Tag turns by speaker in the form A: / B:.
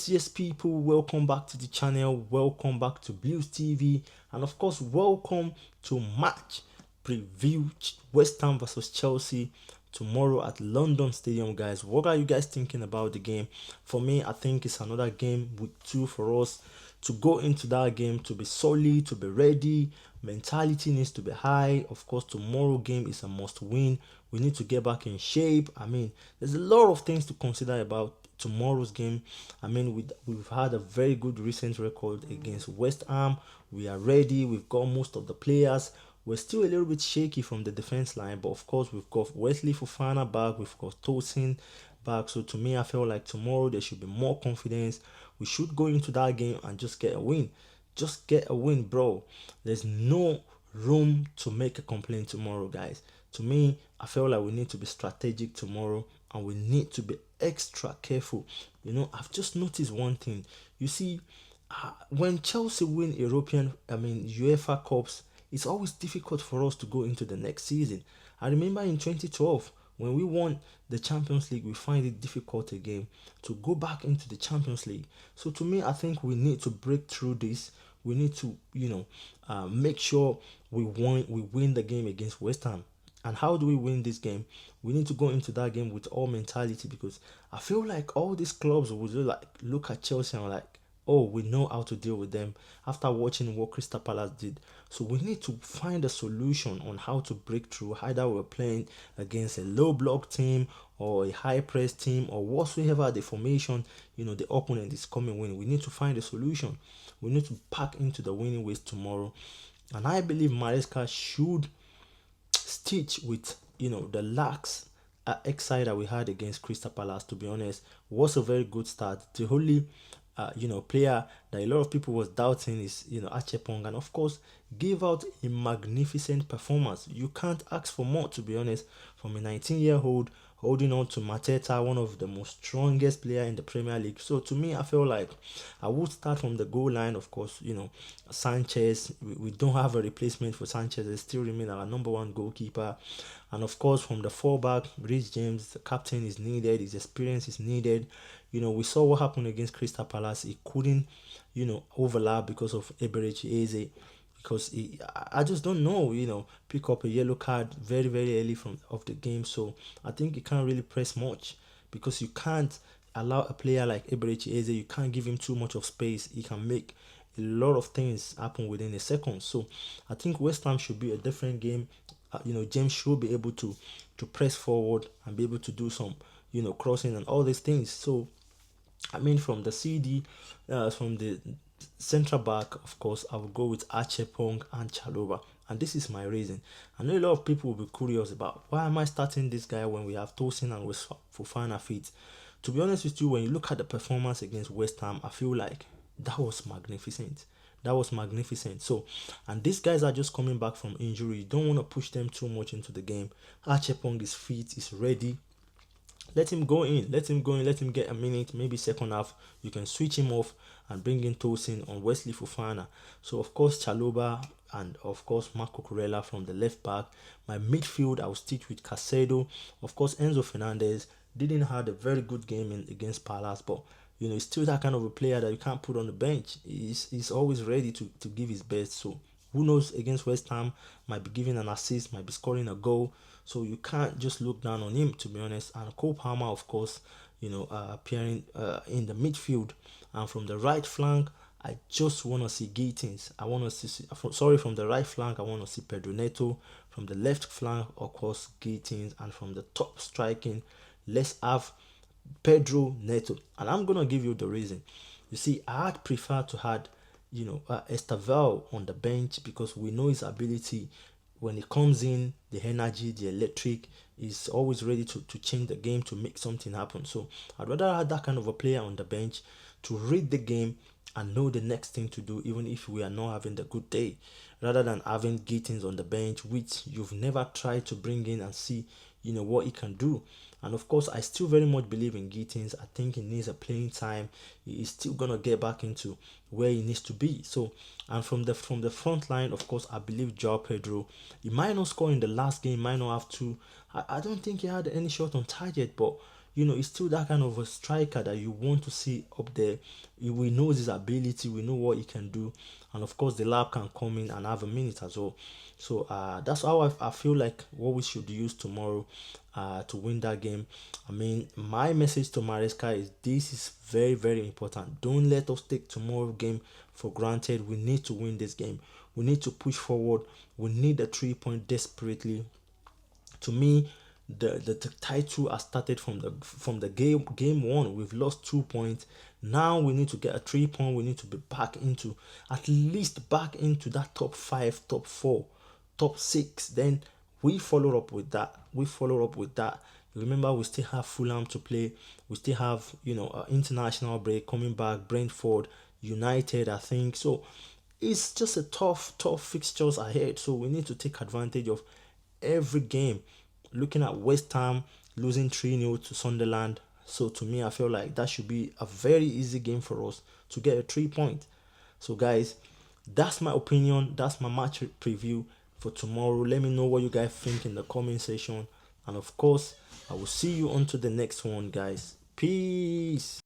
A: Yes, people, welcome back to the channel, welcome back to Blues TV, and of course, welcome to match preview West Ham versus Chelsea tomorrow at London Stadium, guys. What are you guys thinking about the game? For me, I think it's another game with two for us to go into that game, to be solid, to be ready. Mentality needs to be high. Of course, tomorrow game is a must win. We need to get back in shape. I mean, there's a lot of things to consider about tomorrow's game. I mean, we've had a very good recent record against West Ham. We are ready. We've got most of the players. We're still a little bit shaky from the defense line, but of course we've got Wesley Fofana back. We've got Tosin back. So to me, I feel like tomorrow there should be more confidence. We should go into that game and just get a win. Just get a win, bro. There's no room to make a complaint tomorrow, guys. To me, I feel like we need to be strategic tomorrow and we need to be extra careful. I've just noticed one thing. You see, when Chelsea win UEFA Cups, it's always difficult for us to go into the next season. I remember in 2012 when we won the Champions League, we find it difficult again to go back into the Champions League. So to me, I think we need to break through this. We need to, make sure we win the game against West Ham. And how do we win this game? We need to go into that game with all mentality, because I feel like all these clubs would like look at Chelsea and like, oh, we know how to deal with them after watching what Crystal Palace did. So we need to find a solution on how to break through. Either we're playing against a low block team or a high press team or whatsoever the formation, the opponent is coming with. We need to find a solution. We need to pack into the winning ways tomorrow. And I believe Maresca should stitch with the lax exile that we had against Crystal Palace. To be honest, was a very good start. The only player that a lot of people was doubting is Achepong, and of course gave out a magnificent performance. You can't ask for more, to be honest, from a 19-year-old holding on to Mateta, one of the most strongest player in the Premier League. So to me, I feel like I would start from the goal line. Of course, Sanchez, we don't have a replacement for Sanchez. They still remain our number one goalkeeper. And of course, from the fullback, Rich James, the captain, is needed. His experience is needed. We saw what happened against Crystal Palace. He couldn't, overlap because of Eberechi Eze. Because I just don't know, pick up a yellow card very, very early from of the game. So I think you can't really press much, because you can't allow a player like Eberechi Eze, you can't give him too much of space. He can make a lot of things happen within a second. So I think West Ham should be a different game. James should be able to press forward and be able to do some, crossing and all these things. So I mean, from the CD, from the central back, of course, I would go with Achepong and Chaloba. And this is my reason. I know a lot of people will be curious about why am I starting this guy when we have Tosin and Fofana fit. To be honest with you, when you look at the performance against West Ham, I feel like that was magnificent. That was magnificent. So, and these guys are just coming back from injury. You don't want to push them too much into the game. Achepong is fit, is ready. Let him go in. Let him go in. Let him get a minute. Maybe second half, you can switch him off and bring in Tosin on Wesley Fofana. So of course Chaloba and of course Marco Corella from the left back. My midfield, I will stick with Casedo. Of course Enzo Fernandez didn't have a very good game against Palace, but he's still that kind of a player that you can't put on the bench. He's always ready to give his best. So who knows, against West Ham, might be giving an assist, might be scoring a goal. So you can't just look down on him, to be honest. And Cole Palmer, of course, appearing in the midfield. And from the right flank, I just want to see Gittins. I want to see, from the right flank, I want to see Pedro Neto. From the left flank, of course, Gittins. And from the top striking, let's have Pedro Neto. And I'm going to give you the reason. You see, I'd prefer to have Estaval on the bench, because we know his ability. When he comes in, the energy, the electric, is always ready to change the game, to make something happen. So I'd rather have that kind of a player on the bench to read the game and know the next thing to do, even if we are not having the good day, rather than having Gittins on the bench, which you've never tried to bring in and see what he can do. And of course, I still very much believe in Gittins. I think he needs a playing time. He is still gonna get back into where he needs to be. So, and from the front line, of course, I believe Joao Pedro. He might not score in the last game, might not have to. I don't think he had any shot on target, but he's still that kind of a striker that you want to see up there. We know his ability, we know what he can do, and of course the lab can come in and have a minute as well. So that's how I feel like what we should use tomorrow to win that game. I mean, my message to Maresca is this is very, very important. Don't let us take tomorrow game for granted. We need to win this game. We need to push forward. We need a 3 point desperately. To me, the title has started from the game one. We've lost 2 points. Now we need to get a 3 point. We need to be back into at least back into that top five, top four, top six. Then we follow up with that. We follow up with that. Remember, we still have Fulham to play. We still have international break coming back. Brentford, United, I think so. It's just a tough fixtures ahead. So we need to take advantage of every game. Looking at West Ham losing 3-0 to Sunderland. So to me, I feel like that should be a very easy game for us to get a 3 point. So guys, that's my opinion. That's my match preview for tomorrow. Let me know what you guys think in the comment section. And of course, I will see you on to the next one, guys. Peace.